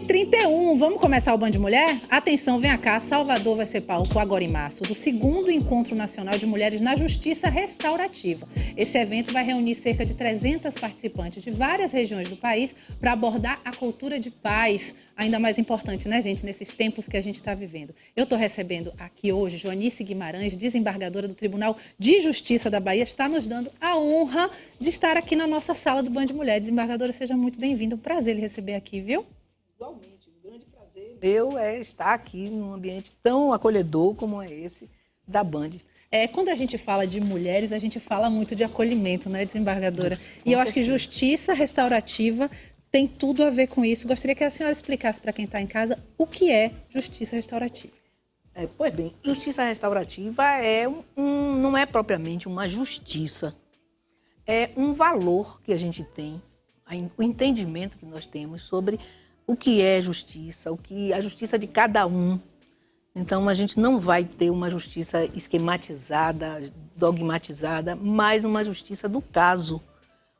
1h31, vamos começar o Band Mulher? Atenção, vem cá, Salvador vai ser palco agora em março do 2º Encontro Nacional de Mulheres na Justiça Restaurativa. Esse evento vai reunir cerca de 300 participantes de várias regiões do país para abordar a cultura de paz, ainda mais importante, né, gente, nesses tempos que a gente está vivendo. Eu estou recebendo aqui hoje Joanice Guimarães, desembargadora do Tribunal de Justiça da Bahia, está nos dando a honra de estar aqui na nossa sala do Band Mulher. Desembargadora, seja muito bem-vinda, um prazer lhe receber aqui, viu? Igualmente, um grande prazer meu é estar aqui num ambiente tão acolhedor como é esse da Band. Quando a gente fala de mulheres, a gente fala muito de acolhimento, né, desembargadora? E eu acho que justiça restaurativa tem tudo a ver com isso. Gostaria que a senhora explicasse para quem está em casa o que é justiça restaurativa. Pois bem, justiça restaurativa não é propriamente uma justiça, é um valor que a gente tem, o entendimento que nós temos sobre o que é justiça, a justiça de cada um. Então, a gente não vai ter uma justiça esquematizada, dogmatizada, mas uma justiça do caso.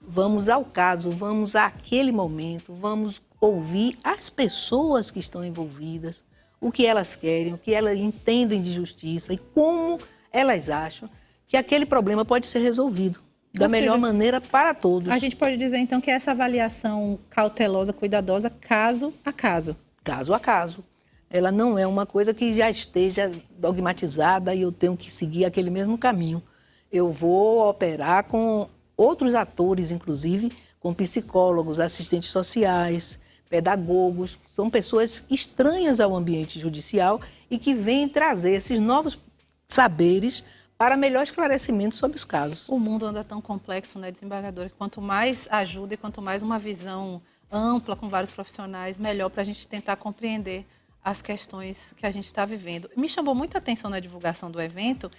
Vamos ao caso, vamos àquele momento, vamos ouvir as pessoas que estão envolvidas, o que elas querem, o que elas entendem de justiça e como elas acham que aquele problema pode ser resolvido da melhor maneira para todos. A gente pode dizer, então, que essa avaliação cautelosa, cuidadosa, caso a caso. Caso a caso. Ela não é uma coisa que já esteja dogmatizada e eu tenho que seguir aquele mesmo caminho. Eu vou operar com outros atores, inclusive, com psicólogos, assistentes sociais, pedagogos. São pessoas estranhas ao ambiente judicial e que vêm trazer esses novos saberes para melhor esclarecimento sobre os casos. O mundo anda tão complexo, né, desembargadora? Quanto mais ajuda e quanto mais uma visão ampla com vários profissionais, melhor para a gente tentar compreender as questões que a gente está vivendo. Me chamou muita atenção na divulgação do evento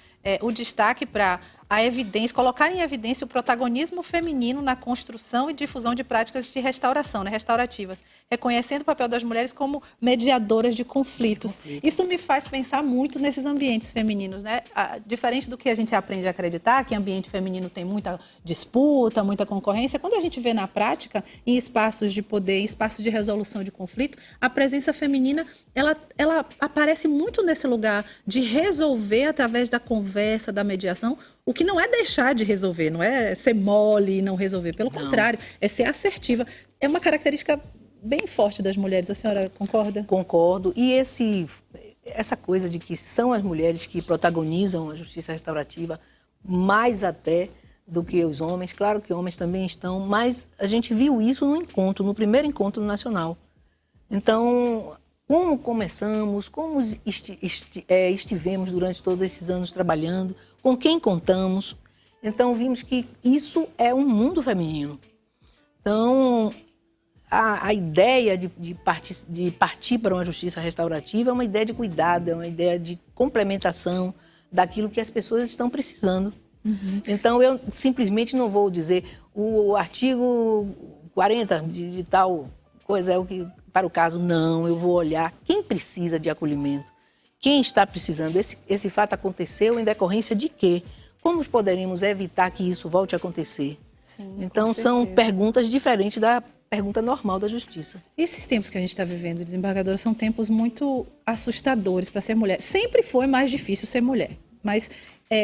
o destaque para a evidência, colocar em evidência o protagonismo feminino na construção e difusão de práticas de restauração, né, restaurativas, reconhecendo o papel das mulheres como mediadoras de conflitos. Isso me faz pensar muito nesses ambientes femininos, né? Diferente do que a gente aprende a acreditar, que ambiente feminino tem muita disputa, muita concorrência, quando a gente vê na prática, em espaços de poder, em espaços de resolução de conflito, a presença feminina ela aparece muito nesse lugar de resolver através da conversa, da mediação, o que não é deixar de resolver, não é ser mole e não resolver, pelo contrário, é ser assertiva. É uma característica bem forte das mulheres, a senhora concorda? Concordo, e essa coisa de que são as mulheres que protagonizam a justiça restaurativa mais até do que os homens, claro que homens também estão, mas a gente viu isso no primeiro encontro nacional. Então, como começamos, como estivemos durante todos esses anos trabalhando, com quem contamos. Então, vimos que isso é um mundo feminino. Então, a ideia de partir para uma justiça restaurativa é uma ideia de cuidado, é uma ideia de complementação daquilo que as pessoas estão precisando. Uhum. Então, eu simplesmente não vou dizer o artigo 40 de tal coisa é o que... Para o caso, não, eu vou olhar quem precisa de acolhimento, quem está precisando. Esse fato aconteceu em decorrência de quê? Como poderemos evitar que isso volte a acontecer? Sim, então, são perguntas diferentes da pergunta normal da justiça. Esses tempos que a gente está vivendo, desembargadora, são tempos muito assustadores para ser mulher. Sempre foi mais difícil ser mulher, mas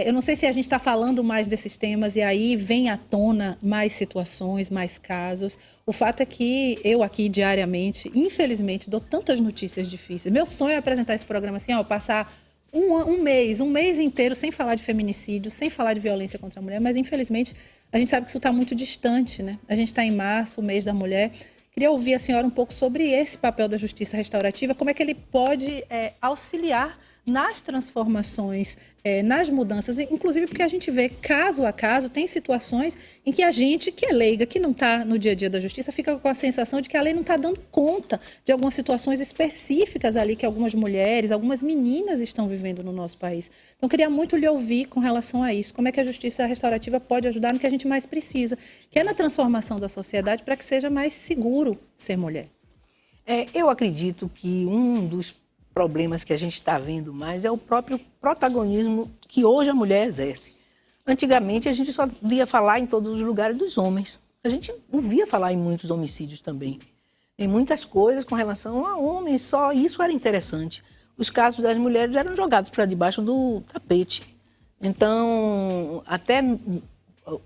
eu não sei se a gente está falando mais desses temas e aí vem à tona mais situações, mais casos. O fato é que eu aqui diariamente, infelizmente, dou tantas notícias difíceis. Meu sonho é apresentar esse programa assim, passar um mês inteiro sem falar de feminicídio, sem falar de violência contra a mulher, mas infelizmente a gente sabe que isso está muito distante, né? A gente está em março, o mês da mulher. Queria ouvir a senhora um pouco sobre esse papel da justiça restaurativa, como é que ele pode auxiliar nas transformações, nas mudanças, inclusive porque a gente vê caso a caso, tem situações em que a gente, que é leiga, que não está no dia a dia da justiça, fica com a sensação de que a lei não está dando conta de algumas situações específicas ali que algumas mulheres, algumas meninas estão vivendo no nosso país. Então, queria muito lhe ouvir com relação a isso, como é que a justiça restaurativa pode ajudar no que a gente mais precisa, que é na transformação da sociedade para que seja mais seguro ser mulher. Eu acredito que um dos problemas que a gente está vendo mais é o próprio protagonismo que hoje a mulher exerce. Antigamente, a gente só via falar em todos os lugares dos homens. A gente ouvia falar em muitos homicídios também. em muitas coisas com relação a homens, só isso era interessante. Os casos das mulheres eram jogados para debaixo do tapete. Então, até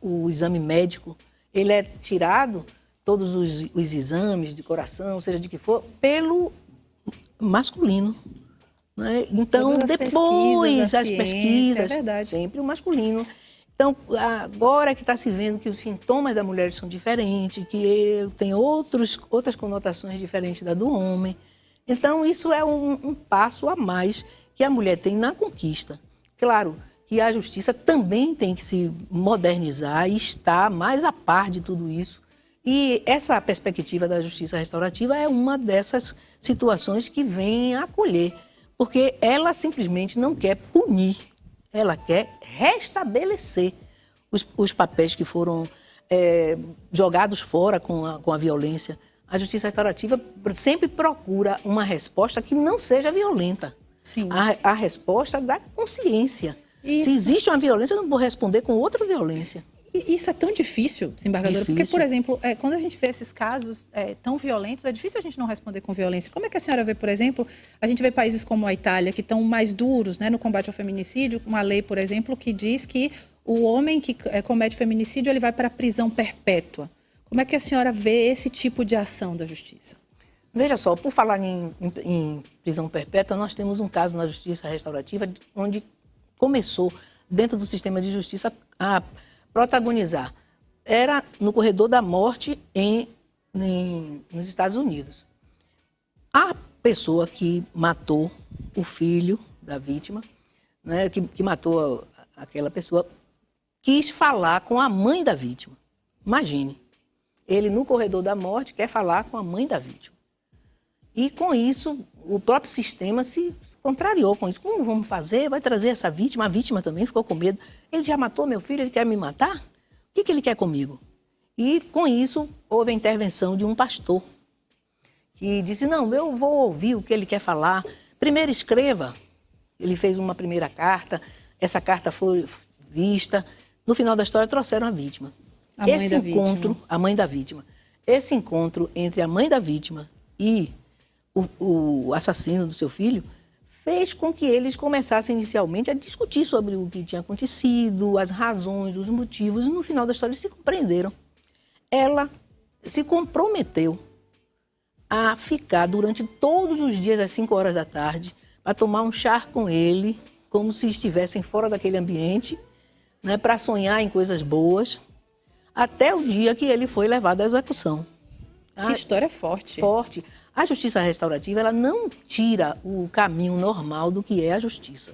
o exame médico, ele é tirado, todos os exames de coração, seja de que for, pelo masculino. Né? Então, depois as pesquisas, sempre o masculino. Então, agora que está se vendo que os sintomas da mulher são diferentes, que tem outras conotações diferentes da do homem. Então, isso é um passo a mais que a mulher tem na conquista. Claro que a justiça também tem que se modernizar e estar mais a par de tudo isso. E essa perspectiva da justiça restaurativa é uma dessas situações que vem a acolher, porque ela simplesmente não quer punir, ela quer restabelecer os papéis que foram jogados fora com a violência. A justiça restaurativa sempre procura uma resposta que não seja violenta. Sim. A resposta da consciência. Isso. Se existe uma violência, eu não vou responder com outra violência. E isso é tão difícil, desembargadora, porque, por exemplo, quando a gente vê esses casos tão violentos, é difícil a gente não responder com violência. Como é que a senhora vê, por exemplo, a gente vê países como a Itália, que estão mais duros, né, no combate ao feminicídio, uma lei, por exemplo, que diz que o homem que comete feminicídio, ele vai para a prisão perpétua. Como é que a senhora vê esse tipo de ação da justiça? Veja só, por falar em prisão perpétua, nós temos um caso na justiça restaurativa onde começou, dentro do sistema de justiça, a protagonizar. Era no corredor da morte nos Estados Unidos. A pessoa que matou o filho da vítima, né, que matou aquela pessoa, quis falar com a mãe da vítima. Imagine, ele no corredor da morte quer falar com a mãe da vítima. E com isso, o próprio sistema se contrariou com isso. Como vamos fazer? Vai trazer essa vítima? A vítima também ficou com medo. Ele já matou meu filho, ele quer me matar? O que ele quer comigo? E com isso, houve a intervenção de um pastor, que disse, não, eu vou ouvir o que ele quer falar. Primeiro escreva. Ele fez uma primeira carta, essa carta foi vista. No final da história, trouxeram a vítima. A mãe da vítima. Esse encontro entre a mãe da vítima e o assassino do seu filho fez com que eles começassem inicialmente a discutir sobre o que tinha acontecido, as razões, os motivos, e no final da história eles se compreenderam. Ela se comprometeu a ficar durante todos os dias às 5 horas da tarde para tomar um chá com ele, como se estivessem fora daquele ambiente, né, para sonhar em coisas boas, até o dia que ele foi levado à execução. Que história forte. Forte. A justiça restaurativa, ela não tira o caminho normal do que é a justiça.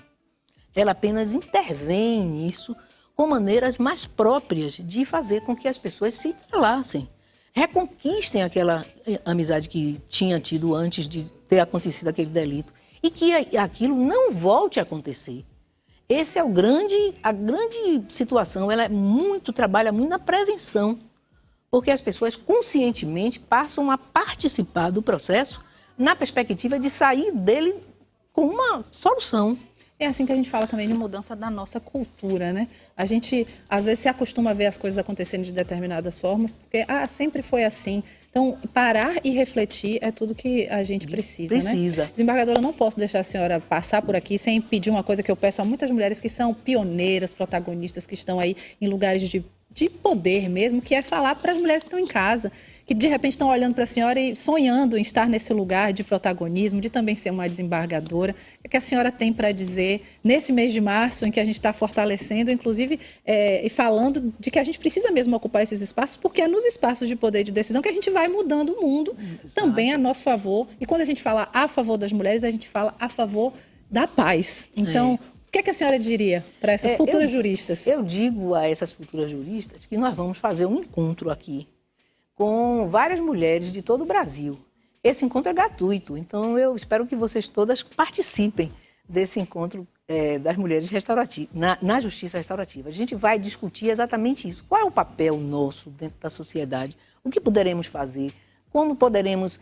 Ela apenas intervém nisso com maneiras mais próprias de fazer com que as pessoas se entrelacem, reconquistem aquela amizade que tinha tido antes de ter acontecido aquele delito e que aquilo não volte a acontecer. Esse é a grande situação, ela trabalha muito na prevenção. Porque as pessoas conscientemente passam a participar do processo na perspectiva de sair dele com uma solução. É assim que a gente fala também de mudança da nossa cultura, né? A gente, às vezes, se acostuma a ver as coisas acontecendo de determinadas formas, porque sempre foi assim. Então, parar e refletir é tudo que a gente precisa, né? Desembargadora, eu não posso deixar a senhora passar por aqui sem pedir uma coisa que eu peço a muitas mulheres que são pioneiras, protagonistas, que estão aí em lugares de poder mesmo, que é falar para as mulheres que estão em casa, que de repente estão olhando para a senhora e sonhando em estar nesse lugar de protagonismo, de também ser uma desembargadora. O que a senhora tem para dizer nesse mês de março, em que a gente está fortalecendo, inclusive, e falando de que a gente precisa mesmo ocupar esses espaços, porque é nos espaços de poder de decisão que a gente vai mudando o mundo também a nosso favor. E quando a gente fala a favor das mulheres, a gente fala a favor da paz. Então, o que é que a senhora diria para essas futuras juristas? Eu digo a essas futuras juristas que nós vamos fazer um encontro aqui com várias mulheres de todo o Brasil. Esse encontro é gratuito, então eu espero que vocês todas participem desse encontro das mulheres restaurativas, na justiça restaurativa. A gente vai discutir exatamente isso. Qual é o papel nosso dentro da sociedade? O que poderemos fazer? Como poderemos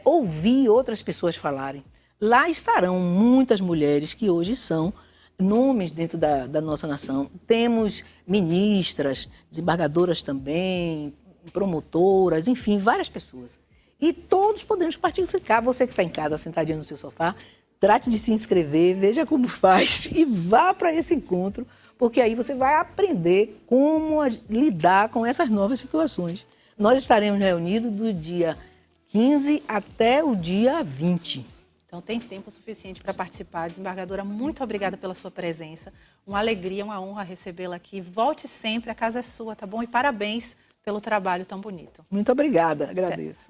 ouvir outras pessoas falarem? Lá estarão muitas mulheres que hoje são nomes dentro da nossa nação. Temos ministras, desembargadoras também, promotoras, enfim, várias pessoas. E todos podemos participar. Você que está em casa, sentadinho no seu sofá, trate de se inscrever, veja como faz e vá para esse encontro, porque aí você vai aprender como lidar com essas novas situações. Nós estaremos reunidos do dia 15 até o dia 20. Então tem tempo suficiente para participar. Desembargadora, muito obrigada pela sua presença. Uma alegria, uma honra recebê-la aqui. Volte sempre, a casa é sua, tá bom? E parabéns pelo trabalho tão bonito. Muito obrigada, agradeço.